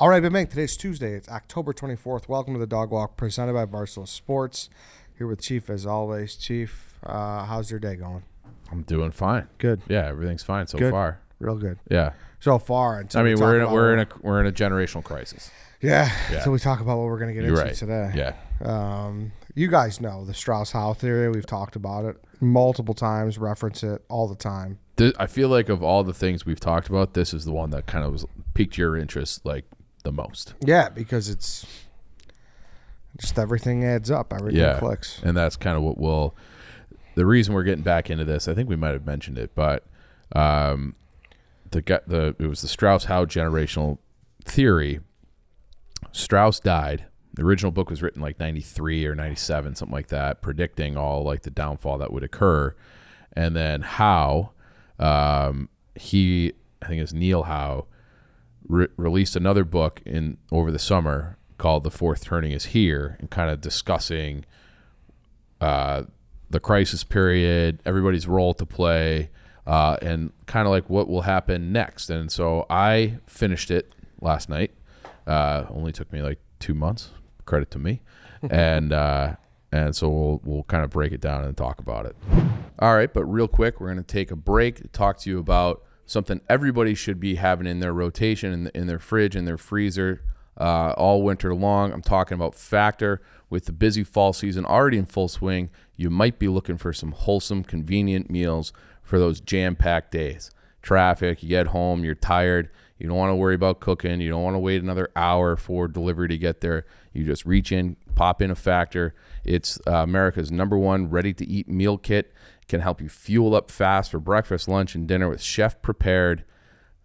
All right, Big Mike, today's Tuesday. It's October 24th. Welcome to the Dog Walk presented by Barstool Sports. Here with Chief as always. Chief, how's your day going? I'm doing fine. Good. Yeah, everything's fine so Good. far. Real good. Yeah. So far. I mean, we're in a generational crisis. Yeah. So we talk about what we're going to get into right. today. Yeah. You guys know the Strauss Howe theory. We've talked about it multiple times, reference it all the time. I feel like of all the things we've talked about, this is the one that kind of piqued your interest like the most. Yeah, because it's just everything adds up. Everything clicks. And that's kind of the reason we're getting back into this. I think we might have mentioned it, but it was the Strauss Howe Generational Theory. Strauss died. The original book was written like 93 or 97, something like that, predicting all like the downfall that would occur. And then Howe, I think it's Neil Howe, released another book over the summer called The Fourth Turning is Here, and kind of discussing the crisis period, everybody's role to play, and kind of like what will happen next. And so I finished it last night. Only took me like 2 months. Credit to me. And so we'll kind of break it down and talk about it. All right, but real quick, we're going to take a break to talk to you about something everybody should be having in their rotation, in their fridge, in their freezer, all winter long. I'm talking about Factor. With the busy fall season already in full swing, you might be looking for some wholesome, convenient meals for those jam-packed days. Traffic, you get home, you're tired, you don't want to worry about cooking, you don't want to wait another hour for delivery to get there. You just reach in, pop in a Factor. It's America's #1 ready-to-eat meal kit. It can help you fuel up fast for breakfast, lunch, and dinner with chef-prepared,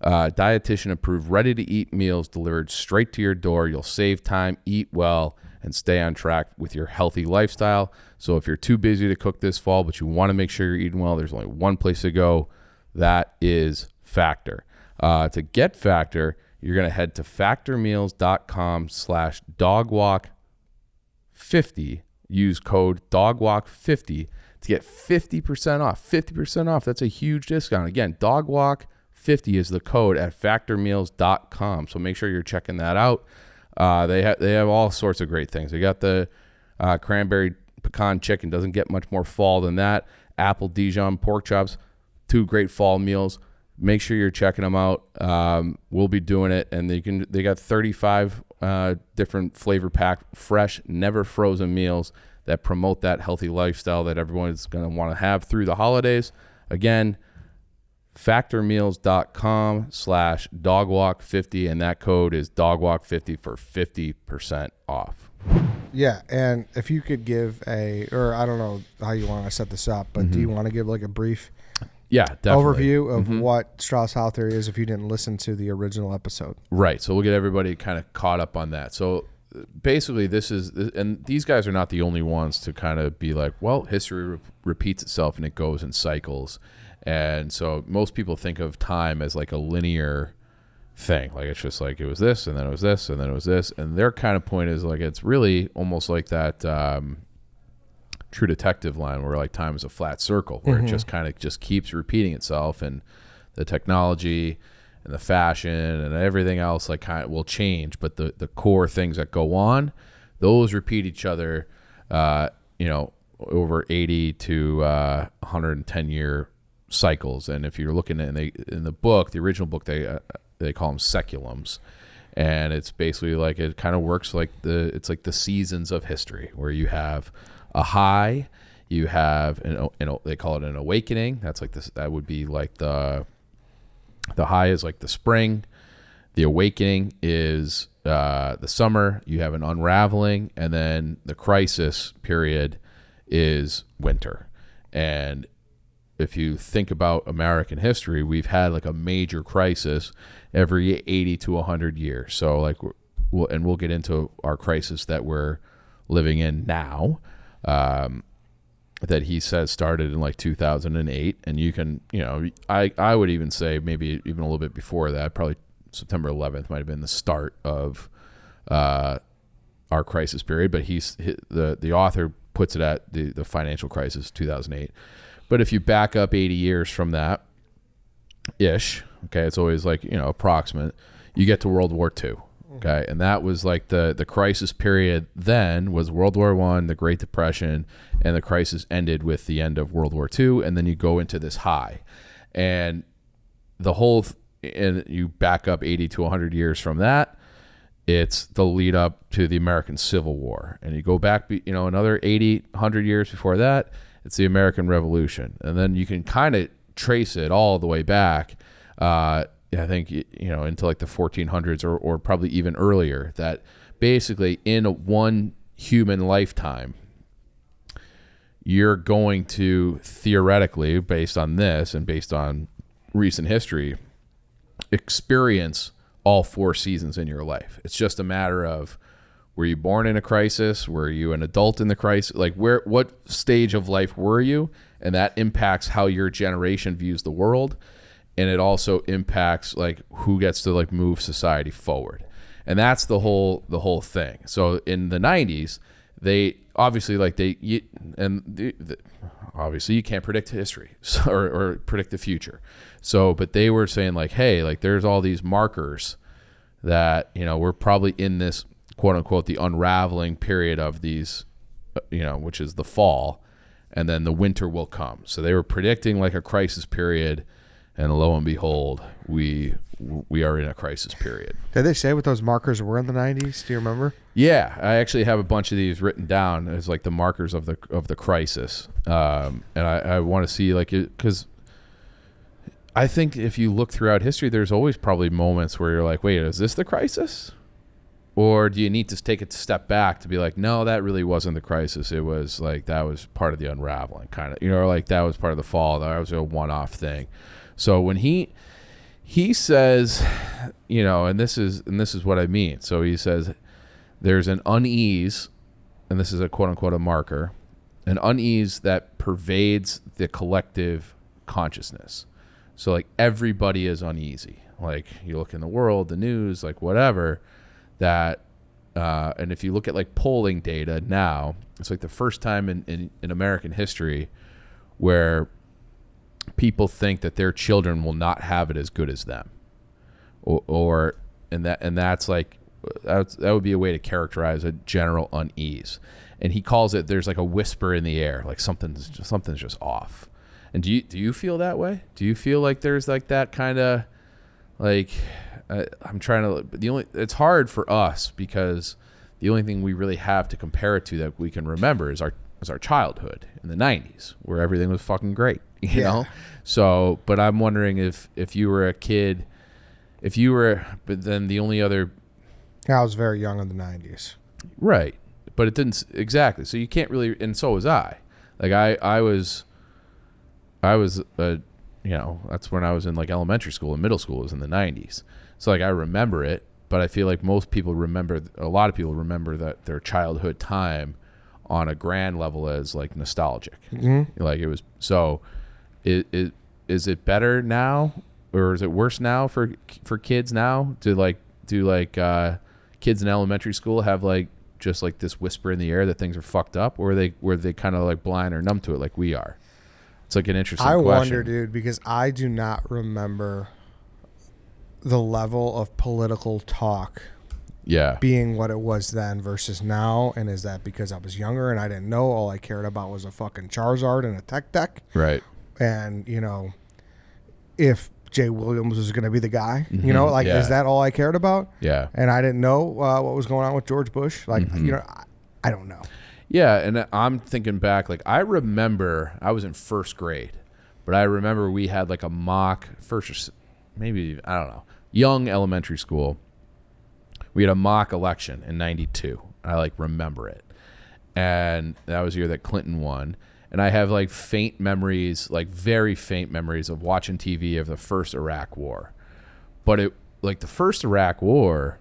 dietitian-approved, ready-to-eat meals delivered straight to your door. You'll save time, eat well, and stay on track with your healthy lifestyle. So if you're too busy to cook this fall, but you want to make sure you're eating well, there's only one place to go. That is Factor. To get Factor, you're going to head to factormeals.com/dogwalk50. Use code dogwalk50 to get 50% off. 50% off. That's a huge discount. Again, dogwalk50 is the code at factormeals.com. So make sure you're checking that out. They have all sorts of great things. They got the cranberry pecan chicken. Doesn't get much more fall than that. Apple Dijon pork chops. 2 great fall meals. Make sure you're checking them out. We'll be doing it, and they got 35 different flavor pack, fresh, never frozen meals that promote that healthy lifestyle that everyone is going to want to have through the holidays. Again, factormeals.com/dogwalk50, and that code is dogwalk50 for 50% off. Yeah, and if you could give I don't know how you want to set this up, but do you want to give like a brief overview of what Strauss Howe theory is if you didn't listen to the original episode? Right. So we'll get everybody kind of caught up on that. So basically and these guys are not the only ones to kind of be like, well, history repeats itself and it goes in cycles. And so most people think of time as like a linear thing. Like it's just like it was this and then it was this and then it was this. And their kind of point is like it's really almost like that True Detective line where like time is a flat circle where it just kind of just keeps repeating itself, and the technology and the fashion and everything else like kind of will change, but the core things that go on, those repeat each other over 80 to 110 year cycles. And if you're looking at in the book, the original book, they call them seculums, and it's basically like it kind of works like it's like the seasons of history where you have a high, you have they call it an awakening. That's like this. That would be like the high is like the spring. The awakening is the summer. You have an unraveling, and then the crisis period is winter. And if you think about American history, we've had like a major crisis every 80 to 100 years. So like we'll get into our crisis that we're living in now. That he says started in like 2008, and you can, I would even say maybe even a little bit before that, probably September 11th might have been the start of our crisis period. But the author puts it at the financial crisis 2008. But if you back up 80 years from that ish, okay, it's always like approximate. You get to World War II. Okay, and that was like the crisis period. Then was World War I, the Great Depression, and the crisis ended with the end of World War II, and then you go into this high, and the whole and you back up 80 to 100 years from that, it's the lead up to the American Civil War, and you go back another 80, 100 years before that, it's the American Revolution, and then you can kind of trace it all the way back. I think into like the 1400s or probably even earlier, that basically in one human lifetime you're going to theoretically, based on this and based on recent history, experience all 4 seasons in your life. It's just a matter of, were you born in a crisis? Were you an adult in the crisis? Like what stage of life were you? And that impacts how your generation views the world. And it also impacts like who gets to like move society forward. And that's the whole thing. So in the 90s, they obviously obviously you can't predict history or predict the future. So, but they were saying like, hey, like there's all these markers that, we're probably in this quote unquote, the unraveling period of these, which is the fall, and then the winter will come. So they were predicting like a crisis period. And lo and behold, we are in a crisis period. Did they say what those markers were in the 90s? Do you remember? Yeah, I actually have a bunch of these written down as like the markers of the crisis. And I want to see like it, because I think if you look throughout history, there's always probably moments where you're like, wait, is this the crisis? Or do you need to take a step back to be like, no, that really wasn't the crisis. It was like that was part of the unraveling, kind of, or like that was part of the fall. That was a one-off thing. So when he says, and this is what I mean. So he says there's an unease, and this is a quote unquote a marker, an unease that pervades the collective consciousness. So like everybody is uneasy. Like you look in the world, the news, like whatever, that and if you look at like polling data now, it's like the first time in American history where people think that their children will not have it as good as them, and that's like that would be a way to characterize a general unease. And he calls it, there's like a whisper in the air, like something's just off. And do you feel that way? Do you feel like there's like that kind of like I'm trying to it's hard for us because the only thing we really have to compare it to that we can remember is our childhood in the 90s where everything was fucking great. You know? So, but I'm wondering if you were a kid, but then the only other... I was very young in the 90s. Right. But it didn't... Exactly. So you can't really... And so was I. Like, I was that's when I was in, like, elementary school and middle school was in the 90s. So, like, I remember it, but I feel like a lot of people remember that their childhood time on a grand level as, like, nostalgic. Mm-hmm. Like, it was... So... Is it better now, or is it worse now for kids now? Do kids in elementary school have like just like this whisper in the air that things are fucked up, or were they kind of like blind or numb to it like we are? It's like an interesting question. I wonder, dude, because I do not remember the level of political talk being what it was then versus now. And is that because I was younger and I didn't know? All I cared about was a fucking Charizard and a tech deck. Right. And, if Jay Williams was going to be the guy, is that all I cared about? Yeah. And I didn't know what was going on with George Bush. Like, I don't know. Yeah. And I'm thinking back, like, I remember I was in first grade, but I remember we had like a mock young elementary school. We had a mock election in 92. I like remember it. And that was the year that Clinton won. And I have like faint memories, like very faint memories of watching TV of the first Iraq War. But the first Iraq War,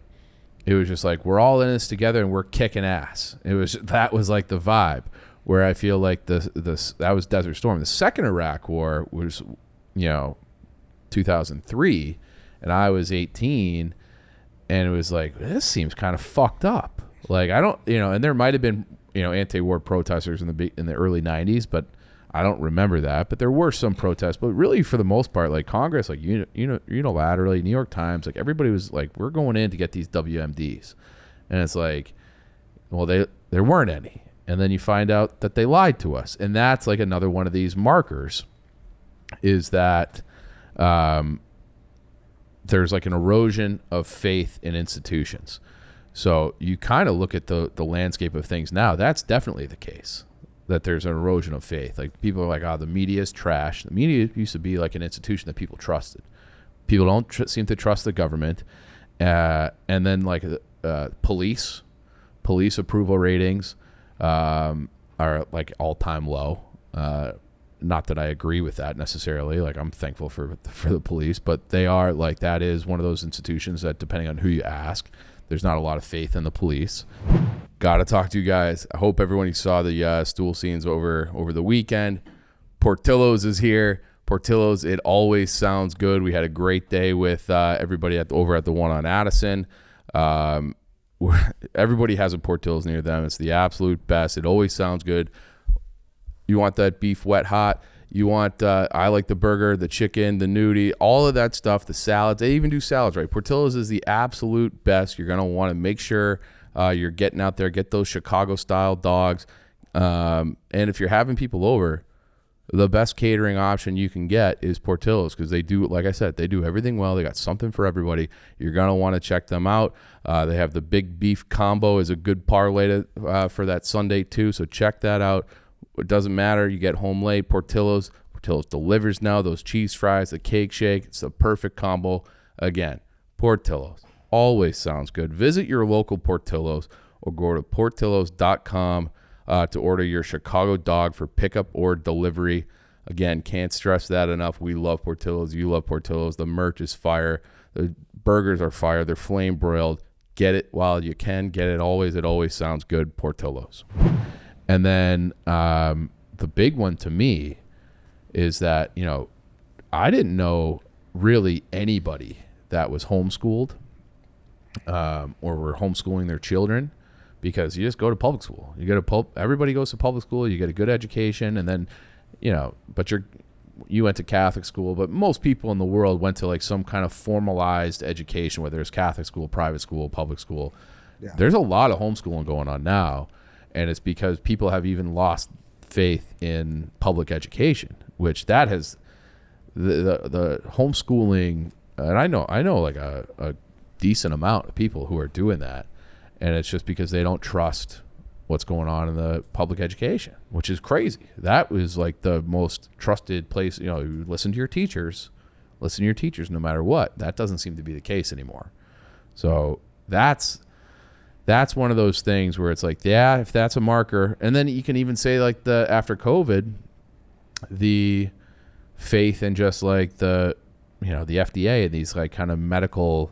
it was just like, we're all in this together and we're kicking ass. That was like the vibe, where I feel like that was Desert Storm. The second Iraq War was, 2003, and I was 18, and it was like, this seems kind of fucked up. Like, I don't, and there might have been, anti-war protesters in the early 90s, but I don't remember that, but there were some protests. But really, for the most part, like Congress, like unilaterally, New York Times, like everybody was like, we're going in to get these WMDs, and it's like, well, there weren't any, and then you find out that they lied to us, and that's like another one of these markers, is that there's like an erosion of faith in institutions. So you kind of look at the landscape of things now. That's definitely the case, that there's an erosion of faith. Like people are like, the media is trash. The media used to be like an institution that people trusted. People don't seem to trust the government. And then like police approval ratings are like all-time low. Not that I agree with that necessarily. Like I'm thankful for the police, but they are like, that is one of those institutions that, depending on who you ask, there's not a lot of faith in the police. Got to talk to you guys. I hope everyone saw the stool scenes over the weekend. Portillo's is here. Portillo's, it always sounds good. We had a great day with everybody over at the one on Addison. Everybody has a Portillo's near them. It's the absolute best. It always sounds good. You want that beef wet hot. You want, I like the burger, the chicken, the nudie, all of that stuff, the salads. They even do salads, right? Portillo's is the absolute best. You're going to want to make sure you're getting out there, get those Chicago-style dogs. And if you're having people over, the best catering option you can get is Portillo's, because they do, like I said, they do everything well. They got something for everybody. You're going to want to check them out. They have the big beef combo is a good parlay for that Sunday too, so check that out. It doesn't matter. You get home late. Portillo's delivers now. Those cheese fries, the cake shake. It's the perfect combo. Again, Portillo's always sounds good. Visit your local Portillo's or go to portillos.com to order your Chicago dog for pickup or delivery. Again, can't stress that enough. We love Portillo's. You love Portillo's. The merch is fire. The burgers are fire. They're flame broiled. Get it while you can. Get it always. It always sounds good. Portillo's. And then the big one to me is that, I didn't know really anybody that was homeschooled or were homeschooling their children, because you just go to public school. Everybody goes to public school. You get a good education, and then, but you went to Catholic school. But most people in the world went to like some kind of formalized education, whether it's Catholic school, private school, public school. Yeah. There's a lot of homeschooling going on now. And it's because people have even lost faith in public education, which that has the homeschooling. And I know like a decent amount of people who are doing that. And it's just because they don't trust what's going on in the public education, which is crazy. That was like the most trusted place. You listen to your teachers no matter what. That doesn't seem to be the case anymore. So that's one of those things where it's like, yeah, if that's a marker. And then you can even say like after COVID, the faith in just like the FDA and these like kind of medical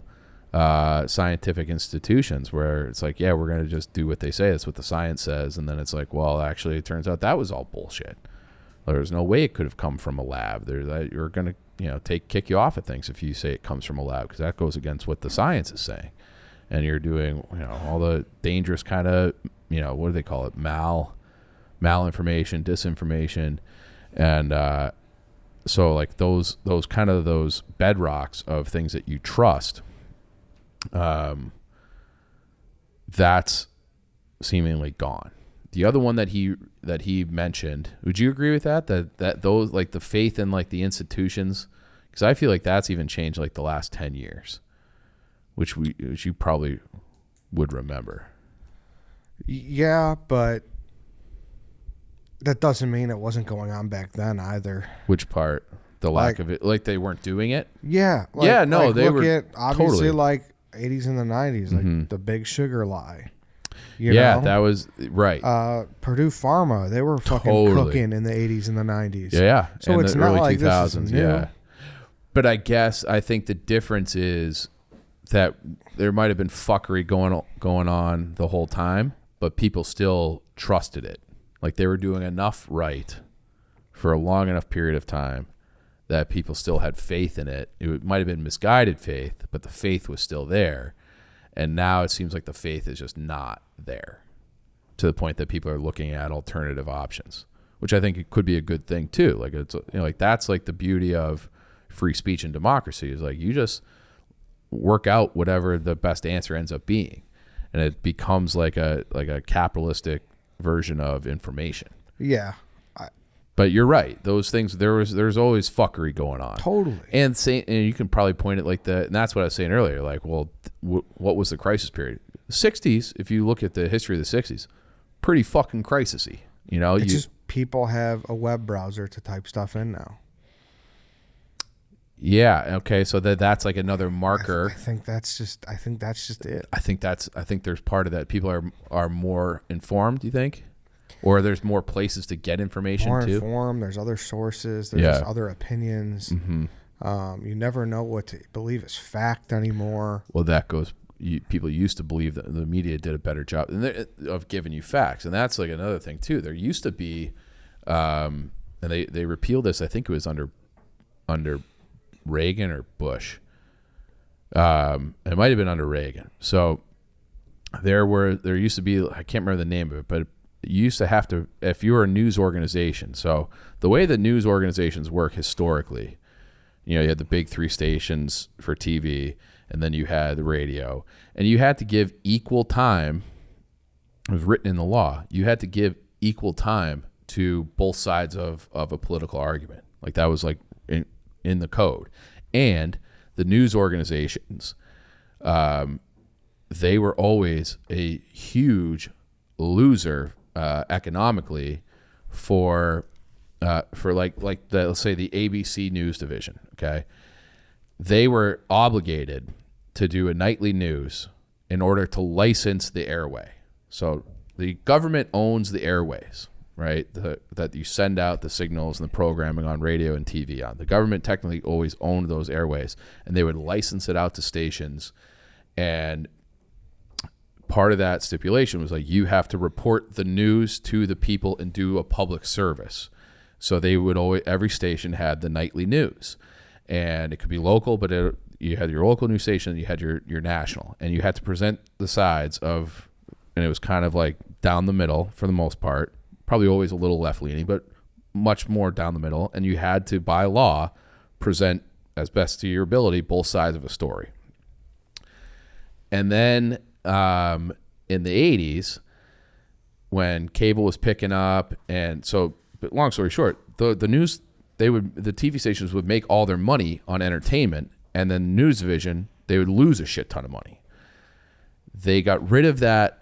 scientific institutions, where it's like, yeah, we're going to just do what they say. That's what the science says. And then it's like, well, actually it turns out that was all bullshit. There's no way it could have come from a lab. You're going to kick you off of things if you say it comes from a lab, because that goes against what the science is saying. And you're doing, all the dangerous kind of, what do they call it? Malinformation, disinformation. And so like those bedrocks of things that you trust, that's seemingly gone. The other one that he mentioned, would you agree with that? That those, like the faith in like the institutions, because I feel like that's even changed like the last 10 years. Which you probably would remember. Yeah, but that doesn't mean it wasn't going on back then either. Which part? The lack of it? Like they weren't doing it? Yeah. They were at, obviously totally. Like 80s and the 90s, like the big sugar lie. That was right. Purdue Pharma, they were fucking cooking in the 80s and the 90s. Yeah. So it's not like 2000s, this is new. Yeah. But I think the difference is that there might have been fuckery going on the whole time, but people still trusted it. Like they were doing enough right for a long enough period of time that people still had faith in it. It might have been misguided faith, but the faith was still there. And now it seems like the faith is just not there, to the point that people are looking at alternative options, which I think it could be a good thing too. Like it's, like that's like the beauty of free speech and democracy is like you just work out whatever the best answer ends up being, and it becomes like a capitalistic version of information. Yeah. But you're right. Those things, there's always fuckery going on. Totally. And you can probably point it like that. And that's what I was saying earlier. Like, well, what was the crisis period? The 60s, if you look at the history of the 60s, pretty fucking crisisy. It's just people have a web browser to type stuff in now. Yeah. Okay. So that's like another marker. I think that's just it. I think there's part of that. People are more informed. Do you think? Or there's more places to get information more too? Informed. There's other sources. There's other opinions. Mm-hmm. You never know what to believe is fact anymore. Well, that goes. People used to believe that the media did a better job of giving you facts, and that's like another thing too. There used to be, and they repealed this. I think it was under Reagan or Bush. It might have been under Reagan. So there used to be, I can't remember the name of it, but you used to have to, if you were a news organization. So the way that news organizations work historically, you had the big 3 stations for TV, and then you had the radio, and you had to give equal time. It was written in the law. You had to give equal time to both sides of a political argument. Like that was like in the code. And the news organizations, they were always a huge loser economically for let's say the ABC News division. Okay, they were obligated to do a nightly news in order to license the airway. So the government owns the airways, right? That you send out the signals and the programming on radio and TV on. The government technically always owned those airways, and they would license it out to stations. And part of that stipulation was like you have to report the news to the people and do a public service. So they would always, every station had the nightly news, and it could be local, but you had your local news station, you had your national, and you had to present the sides of, and it was kind of like down the middle for the most part, probably always a little left leaning, but much more down the middle. And you had to, by law, present as best to your ability both sides of a story. And then in the 80s, when cable was picking up, and so, but long story short, the news, the TV stations would make all their money on entertainment, and then news division, they would lose a shit ton of money. They got rid of that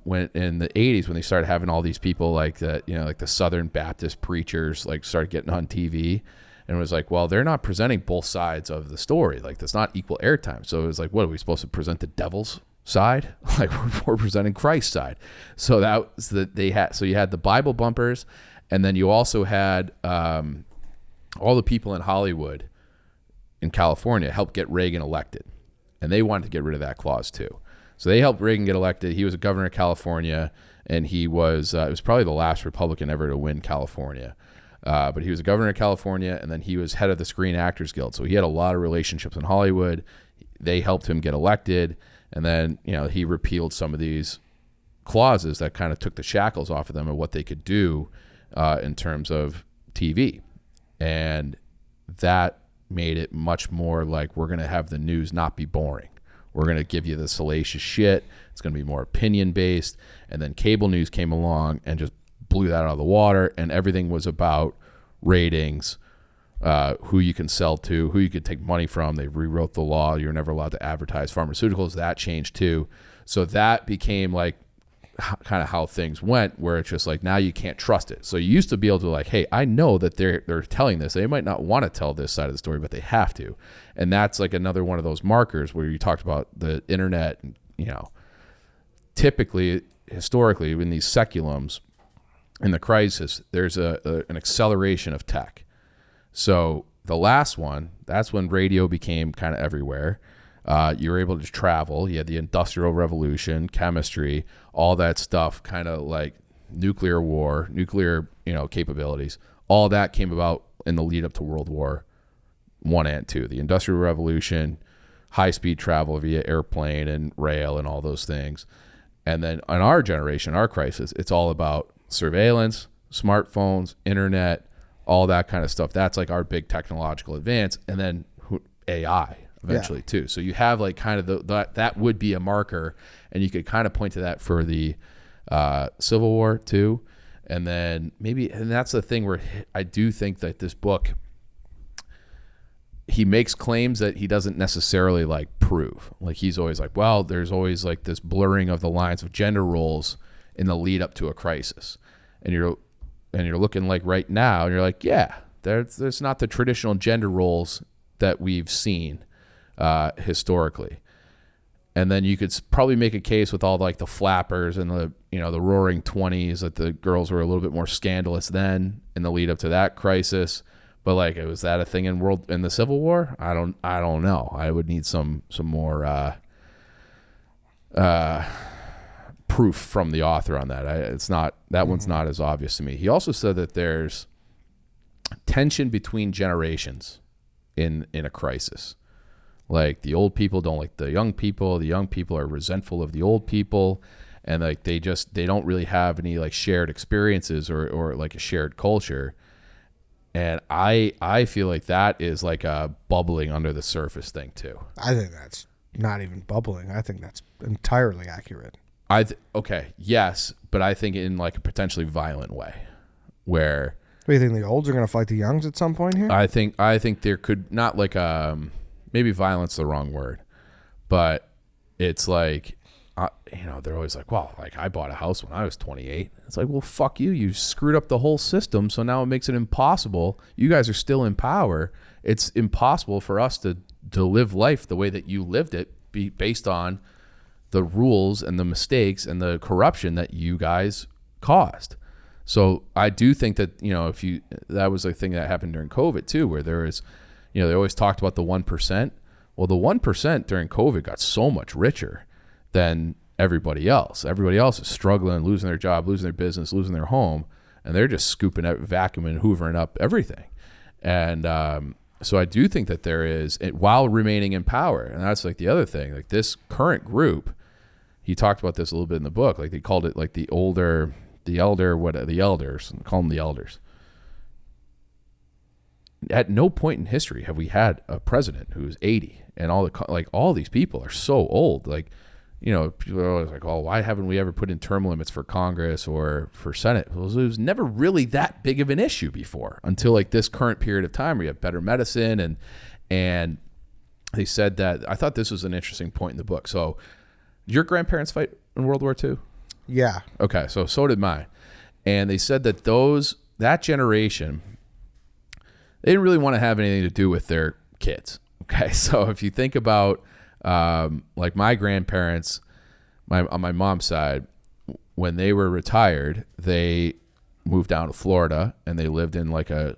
when in the 80s, when they started having all these people like the Southern Baptist preachers like started getting on TV, and it was like, well, they're not presenting both sides of the story. Like that's not equal airtime. So it was like, what are we supposed to present, the devil's side? Like we're presenting Christ's side. So that was so you had the Bible bumpers, and then you also had all the people in Hollywood in California helped get Reagan elected, and they wanted to get rid of that clause too. So they helped Reagan get elected. He was a governor of California, and he was it was probably the last Republican ever to win California. But he was a governor of California, and then he was head of the Screen Actors Guild. So he had a lot of relationships in Hollywood. They helped him get elected, and then he repealed some of these clauses that kind of took the shackles off of them and what they could do in terms of TV. And that made it much more like, we're going to have the news not be boring. We're going to give you the salacious shit. It's going to be more opinion-based. And then cable news came along and just blew that out of the water, and everything was about ratings, who you can sell to, who you could take money from. They rewrote the law. You're never allowed to advertise pharmaceuticals. That changed too. So that became like kind of how things went, where it's just like, now you can't trust it. So you used to be able to like, hey, I know that they're telling this. They might not want to tell this side of the story, but they have to. And that's like another one of those markers where you talked about the internet. Typically, historically, in these seculums, in the crisis, there's an acceleration of tech. So the last one, that's when radio became kind of everywhere. You were able to travel. You had the Industrial Revolution, chemistry, all that stuff, kind of like nuclear war, nuclear capabilities. All that came about in the lead up to World War I and II. The Industrial Revolution, high-speed travel via airplane and rail and all those things. And then in our generation, our crisis, it's all about surveillance, smartphones, internet, all that kind of stuff. That's like our big technological advance. And then AI eventually too. So you have like kind of that would be a marker, and you could kind of point to that for the Civil War too. And then and that's the thing where I do think that this book, he makes claims that he doesn't necessarily like prove. Like he's always like, well, there's always like this blurring of the lines of gender roles in the lead up to a crisis. And you're looking like right now, and you're like, yeah, there's not the traditional gender roles that we've seen historically. And then you could probably make a case with all like the flappers and the roaring 20s that the girls were a little bit more scandalous then in the lead up to that crisis. But like, was that a thing in the Civil War? I don't know. I would need some more proof from the author on that. It's not that one's not as obvious to me. He also said that there's tension between generations in a crisis. Like the old people don't like the young people are resentful of the old people, and like they don't really have any like shared experiences or like a shared culture. And I feel like that is like a bubbling under the surface thing too. I think that's not even bubbling. I think that's entirely accurate. Okay, yes, but I think in like a potentially violent way, where. Do you think the olds are going to fight the youngs at some point here? I think there could not like maybe violence is the wrong word, but it's like they're always like, well, like I bought a house when I was 28. It's like, well, fuck you. You screwed up the whole system, so now it makes it impossible. You guys are still in power. It's impossible for us to live life the way that you lived it, based on the rules and the mistakes and the corruption that you guys caused. So I do think that, that was a thing that happened during COVID too, where there was, they always talked about the 1%. Well, the 1% during COVID got so much richer than everybody else. Everybody else is struggling, losing their job, losing their business, losing their home, and they're just scooping up, vacuuming, hoovering up everything. And so I do think that there is, while remaining in power, and that's like the other thing, like this current group, he talked about this a little bit in the book, like they called it like the elders, call them the elders. At no point in history have we had a president who's 80, and all these people are so old. Like, people are always like, oh, why haven't we ever put in term limits for Congress or for Senate? Well, it was never really that big of an issue before, until like this current period of time where you have better medicine. And they said that, I thought this was an interesting point in the book. So did your grandparents fight in World War II? Yeah. Okay. So did mine. And they said that that generation, they didn't really want to have anything to do with their kids. Okay. So if you think about like my grandparents, on my mom's side, when they were retired, they moved down to Florida, and they lived in like I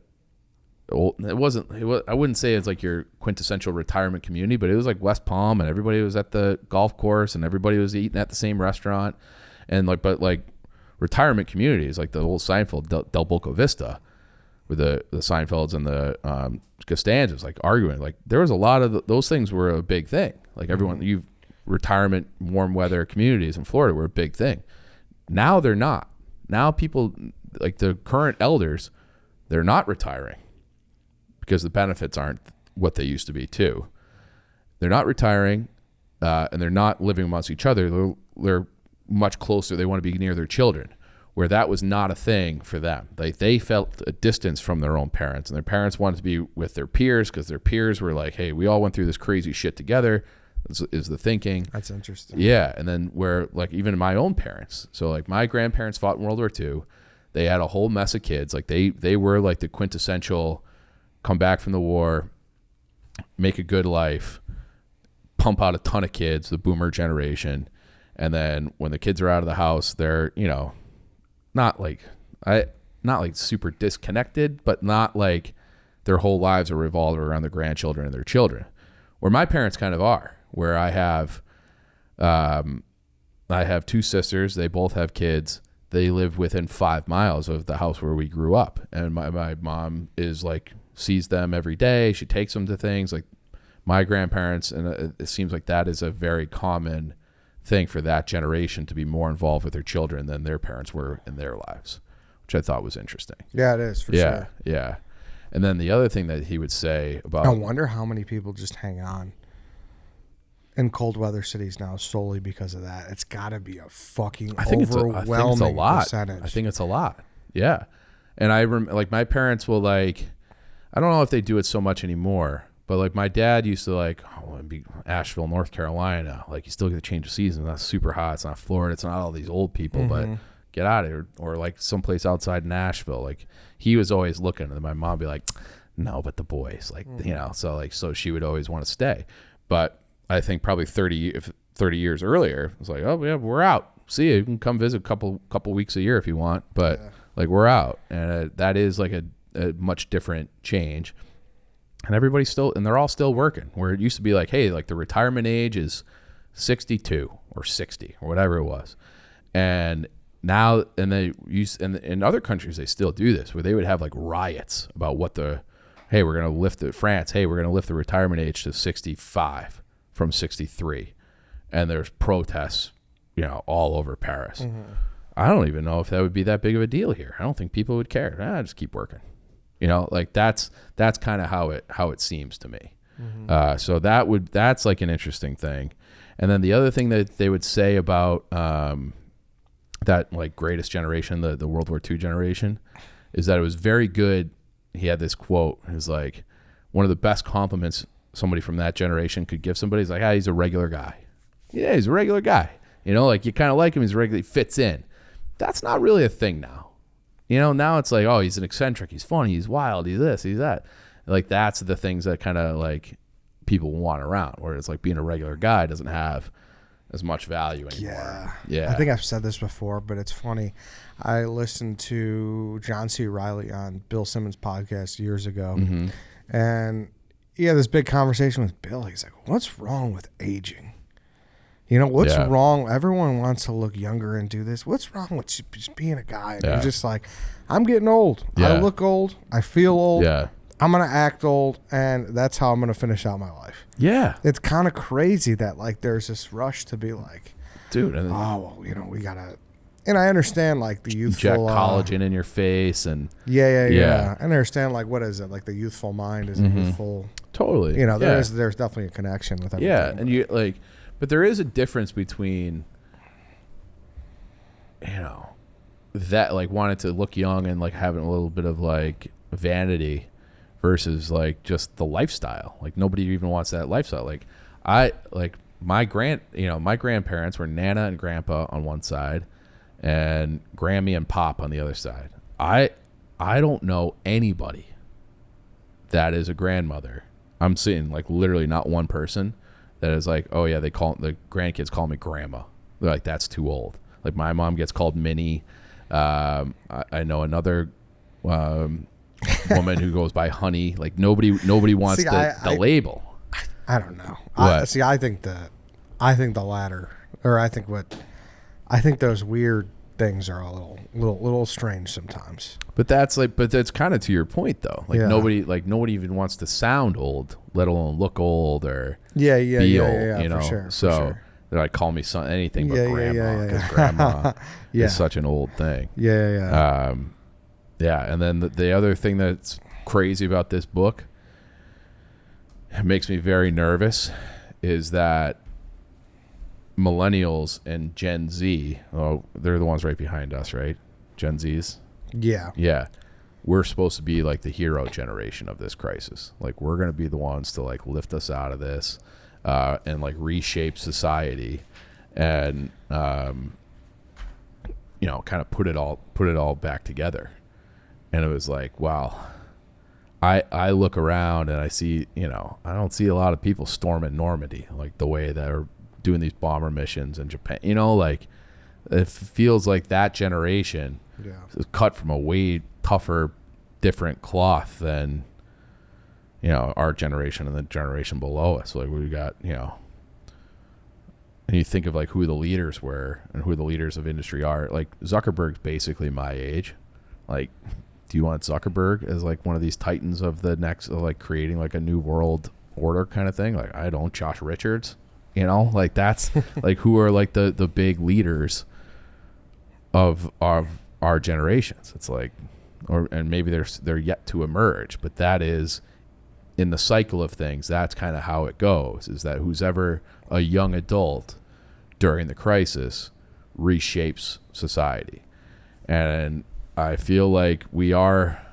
wouldn't say it's like your quintessential retirement community, but it was like West Palm, and everybody was at the golf course, and everybody was eating at the same restaurant. And but retirement communities like the old Seinfeld, Del Boca Vista, with the Seinfelds and the Costanzas, like arguing, like there was a lot of those things were a big thing. Like everyone, retirement, warm weather communities in Florida were a big thing. Now they're not. Now people, like the current elders, they're not retiring because the benefits aren't what they used to be too. They're not retiring, and they're not living amongst each other. They're much closer. They want to be near their children, where that was not a thing for them. They felt a distance from their own parents, and their parents wanted to be with their peers because their peers were like, hey, we all went through this crazy shit together, is the thinking. That's interesting. Yeah. And then where like even my own parents, so like my grandparents fought in World War II. They had a whole mess of kids. Like they were like the quintessential come back from the war, make a good life, pump out a ton of kids, the boomer generation. And then when the kids are out of the house, they're, not like super disconnected, but not like their whole lives are revolved around their grandchildren and their children, where my parents kind of are, where I have two sisters. They both have kids. They live within 5 miles of the house where we grew up. And my mom is like, sees them every day. She takes them to things like my grandparents. And it seems like that is a very common thing for that generation to be more involved with their children than their parents were in their lives, which I thought was interesting. Yeah, it is for sure. Yeah. And then the other thing that he would say about, I wonder how many people just hang on in cold weather cities now solely because of that. It's got to be a fucking overwhelming percentage. I think it's a lot. Yeah. And I like my parents will like, I don't know if they do it so much anymore, but like my dad used to like, it'd be Asheville, North Carolina. Like you still get to change the season. It's not super hot. It's not Florida. It's not all these old people, but get out of here. Or like someplace outside Nashville. Like he was always looking, and my mom would be like, no, but the boys, like, you know, so she would always want to stay. But I think probably 30 years earlier, it was like, oh yeah, we're out. See you can come visit a couple weeks a year if you want, but like we're out. And that is like a much different change. And everybody's still, and they're all still working, where it used to be like, hey, like the retirement age is 62 or 60 or whatever it was. And now, and they used, and in other countries, they still do this, where they would have like riots about hey, we're going to lift France, hey, we're going to lift the retirement age to 65 from 63. And there's protests, you know, all over Paris. I don't even know if that would be that big of a deal here. I don't think people would care. Just keep working. You know, like that's kind of how it seems to me. So that's like an interesting thing. And then the other thing that they would say about that like greatest generation, the World War II generation, is that it was very good. He had this quote. It was like, one of the best compliments somebody from that generation could give somebody is like, he's a regular guy. Yeah, he's a regular guy. You know, like you kind of like him. He's regular. He fits in. That's not really a thing now. You know, now it's like, oh, he's an eccentric. He's funny. He's wild. He's this. He's that. Like that's the things that kind of like people want around. Where it's like being a regular guy doesn't have as much value anymore. Yeah. I think I've said this before, but it's funny. I listened to John C. Reilly on Bill Simmons' podcast years ago, and he had this big conversation with Bill. He's like, "What's wrong with aging? You know, what's wrong? Everyone wants to look younger and do this. What's wrong with just being a guy?" And he's just like, "I'm getting old. I look old. I feel old. I'm going to act old, and that's how I'm going to finish out my life." Yeah. It's kind of crazy that, like, there's this rush to be like, dude, and well, you know, we got to, and I understand, like, the youthful. Inject collagen in your face. And yeah. I understand, like, what is it? Like, the youthful mind is a youthful. Totally. You know, there's definitely a connection with everything. Yeah, and you, like, but there is a difference between, you know, that, like, wanting to look young and, like, having a little bit of, like, vanity versus like just the lifestyle. Like nobody even wants that lifestyle. Like my grandparents were Nana and Grandpa on one side and Grammy and Pop on the other side. I don't know anybody that is a grandmother. I'm seeing like literally not one person that is like, oh yeah, the grandkids call me grandma. They're like, that's too old. Like my mom gets called Minnie. I know another woman who goes by Honey. Like nobody wants the label. I don't know. I think the latter, or I think those weird things are a little strange sometimes. But that's kind of to your point though. Like nobody even wants to sound old, let alone look old or be old. You know, for sure, so. For sure. They're like, call me anything but grandma, because grandma is such an old thing. Yeah. And then the other thing that's crazy about this book, it makes me very nervous, is that millennials and Gen Z, they're the ones right behind us, right? Gen Zs? Yeah. Yeah. We're supposed to be like the hero generation of this crisis. Like we're going to be the ones to like lift us out of this and like reshape society and, you know, kind of put it all back together. And it was like, wow, I look around and I see, you know, I don't see a lot of people storming Normandy like the way they're doing these bomber missions in Japan. You know, like it feels like that generation is cut from a way tougher, different cloth than, you know, our generation and the generation below us. Like we got, you know, and you think of like who the leaders were and who the leaders of industry are. Like Zuckerberg's basically my age. Like, do you want Zuckerberg as like one of these titans of the next, like creating like a new world order kind of thing? Like I don't. Josh Richards, you know, like that's like who are like the big leaders of our generations. It's like, and maybe they're yet to emerge, but that is in the cycle of things. That's kind of how it goes, is that who's ever a young adult during the crisis reshapes society. And I feel like we are,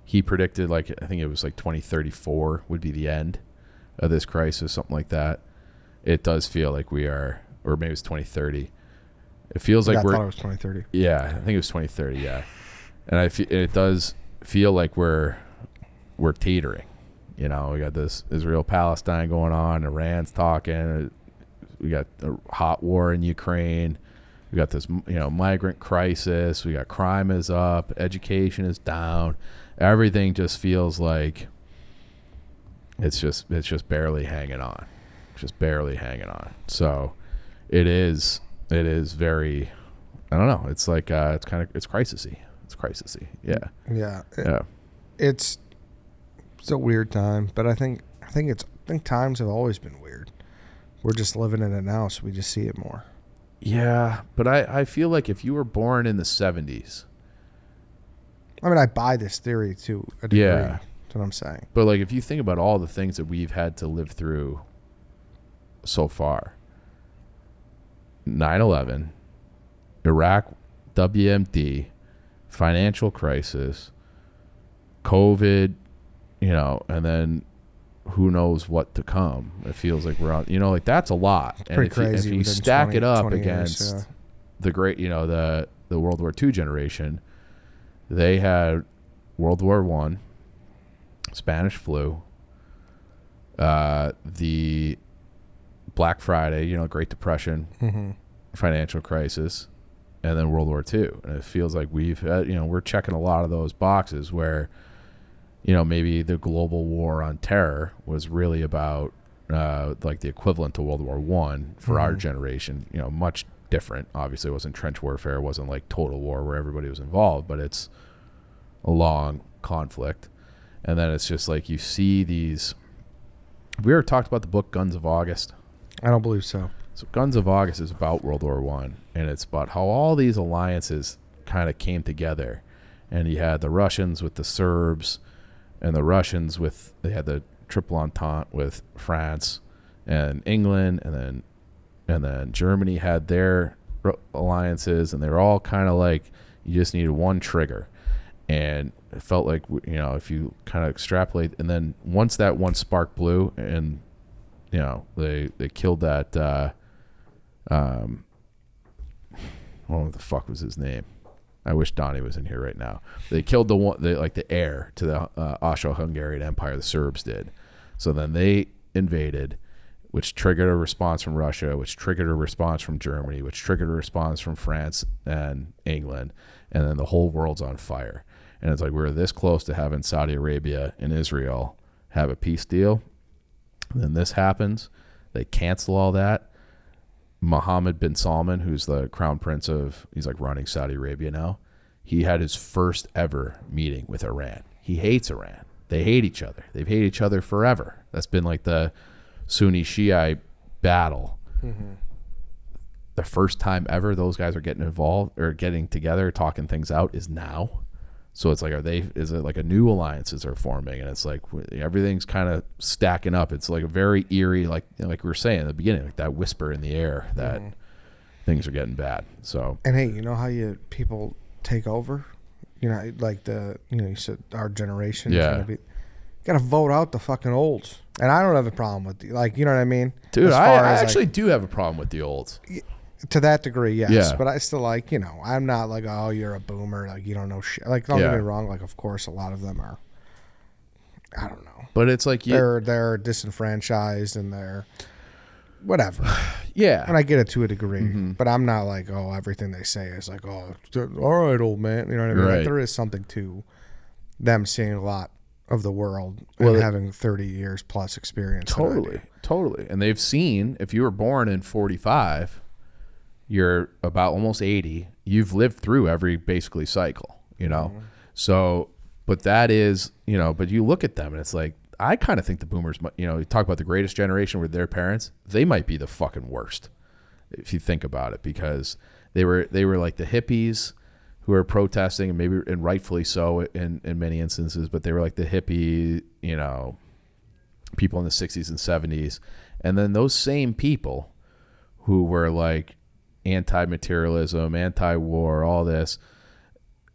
he predicted, like, I think it was like 2034 would be the end of this crisis, something like that. It does feel like we are, or maybe it's 2030. It feels like I thought it was 2030. Yeah, I think it was 2030. Yeah, and it does feel like we're teetering. We got this Israel-Palestine going on. Iran's talking. We got a hot war in Ukraine. We got this, migrant crisis. We got crime is up. Education is down. Everything just feels like it's just barely hanging on. Just barely hanging on. So it is very, I don't know. It's like, it's crisisy. It's crisisy. Yeah. Yeah. Yeah. It's a weird time, but I think times have always been weird. We're just living in it now, so we just see it more. Yeah, but I feel like if you were born in the 70s. I mean, I buy this theory to a degree. Yeah. That's what I'm saying. But like, if you think about all the things that we've had to live through so far, 9/11, Iraq, WMD, financial crisis, COVID, and then who knows what to come. It feels like we're on, like that's a lot. It's pretty crazy. If you stack it up against the great, the World War II generation, they had World War I, Spanish flu, the Black Friday, Great Depression, financial crisis, and then World War II. And it feels like we've had, we're checking a lot of those boxes where, maybe the global war on terror was really about like the equivalent to World War I for our generation, much different. Obviously, it wasn't trench warfare. It wasn't like total war where everybody was involved, but it's a long conflict. And then it's just like you see these. Have we ever talked about the book Guns of August? I don't believe so. So Guns of August is about World War I, and it's about how all these alliances kind of came together. And you had the Russians with the Serbs, and the Russians they had the Triple Entente with France and England, and then Germany had their alliances, and they were all kind of like, you just needed one trigger. And it felt like, if you kind of extrapolate, and then once that one spark blew, and they killed that what the fuck was his name? I wish Donnie was in here right now. They killed the heir to the Austro-Hungarian Empire. The Serbs did. So then they invaded, which triggered a response from Russia, which triggered a response from Germany, which triggered a response from France and England, and then the whole world's on fire. And it's like we're this close to having Saudi Arabia and Israel have a peace deal. And then this happens. They cancel all that. Mohammed bin Salman, who's the crown prince he's like running Saudi Arabia now, he had his first ever meeting with Iran. He hates Iran. They hate each other. They've hated each other forever. That's been like the Sunni Shiite battle. The first time ever those guys are getting involved or getting together, talking things out is now. So it's like, is it like a new alliances are forming? And it's like everything's kind of stacking up. It's like a very eerie, like we were saying at the beginning, like that whisper in the air that things are getting bad. So, and hey, you know how people take over? Like you said our generation. Yeah. Got to vote out the fucking olds. And I don't have a problem with you know what I mean? Dude, I actually do have a problem with the olds. To that degree, yes. Yeah. But I still I'm not like, oh, you're a boomer. Like, you don't know shit. Like, don't get me wrong. Like, of course, a lot of them are, I don't know. But it's like, they're disenfranchised and they're whatever. Yeah. And I get it to a degree. But I'm not like, oh, everything they say is like, oh, all right, old man. You know what I mean? Right. Like, there is something to them seeing a lot of the world and having 30 years plus experience. Totally. And they've seen, if you were born in 45, you're about almost 80. You've lived through every basically cycle, So, but that is, but you look at them and it's like, I kind of think the boomers, you talk about the greatest generation with their parents, they might be the fucking worst if you think about it, because They were like the hippies who were protesting, and rightfully so in many instances, but they were like the hippie, people in the 60s and 70s. And then those same people who were like anti-materialism, anti-war, all this,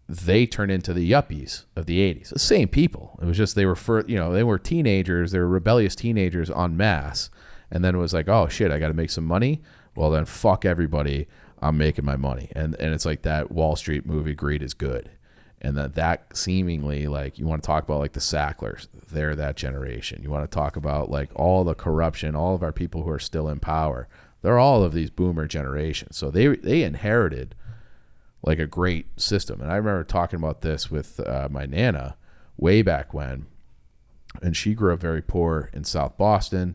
they turned into the yuppies of the 80s. The same people. It was just they were teenagers, they were rebellious teenagers en masse. And then it was like, oh shit, I got to make some money. Well, then fuck everybody. I'm making my money. And it's like that Wall Street movie, Greed is Good. And that seemingly, like, you want to talk about like the Sacklers, they're that generation. You want to talk about like all the corruption, all of our people who are still in power. They're all of these boomer generations. So they inherited like a great system. And I remember talking about this with my Nana way back when. And she grew up very poor in South Boston.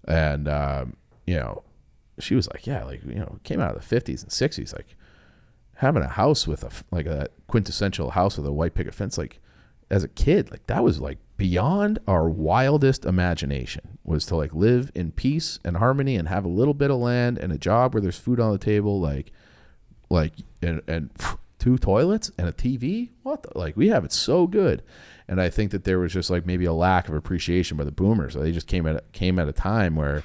And, she was like, yeah, like, came out of the 50s and 60s, like having a house with a quintessential house with a white picket fence, like as a kid, like that was like beyond our wildest imagination, was to like live in peace and harmony and have a little bit of land and a job where there's food on the table, and 2 toilets and a TV. Like we have it so good. And I think that there was just like maybe a lack of appreciation by the boomers. They just came at a time where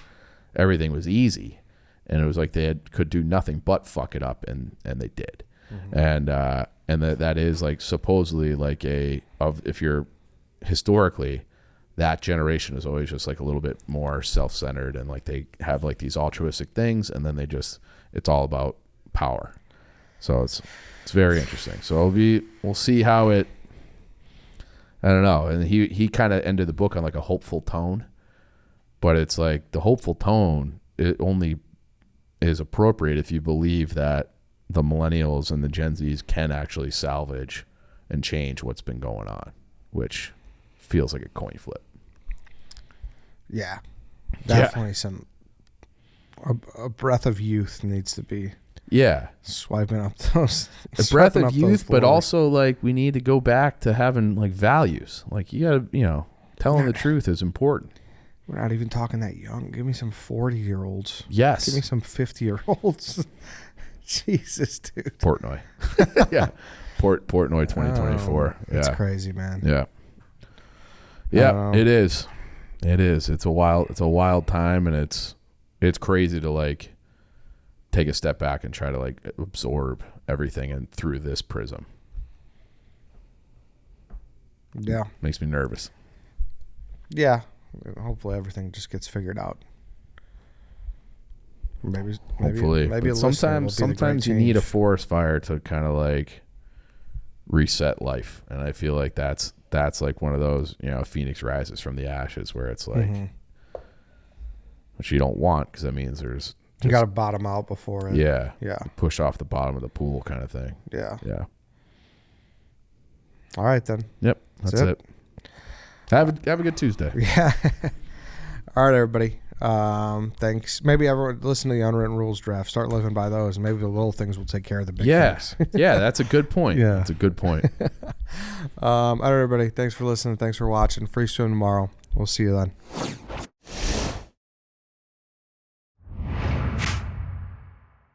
everything was easy. And it was like they could do nothing but fuck it up, and they did. Mm-hmm. And that is like supposedly like if you're historically, that generation is always just like a little bit more self-centered, and like they have like these altruistic things, and then it's all about power. So it's very interesting. So we'll see how it. I don't know. And he kind of ended the book on like a hopeful tone, but it's like the hopeful tone, it only is appropriate if you believe that the millennials and the Gen Zs can actually salvage and change what's been going on, which feels like a coin flip. Yeah, definitely a breath of youth needs to be. Yeah, swiping up those. A breath of youth, but also like we need to go back to having like values. Like you gotta, telling the truth is important. We're not even talking that young. Give me some 40-year-olds. Yes. Give me some 50-year-olds. Jesus, dude. Portnoy. Yeah. Portnoy 2024. It's crazy, man. Yeah. Yeah, it is. It is. It's a wild time, and it's crazy to like take a step back and try to like absorb everything and through this prism. Yeah. Makes me nervous. Yeah. Hopefully everything just gets figured out. Hopefully. Maybe sometimes you need a forest fire to kind of like reset life, and I feel like that's like one of those, Phoenix rises from the ashes, where it's like, which you don't want, because that means there's you got to bottom out before it. Yeah. Push off the bottom of the pool kind of thing. Yeah. All right then. Yep. That's it. Have a good Tuesday. Yeah. All right, everybody. Thanks. Maybe everyone listen to the unwritten rules draft. Start living by those. Maybe the little things will take care of the big things. Yeah, that's a good point. Yeah, that's a good point. All right, everybody. Thanks for listening. Thanks for watching. Free swim tomorrow. We'll see you then.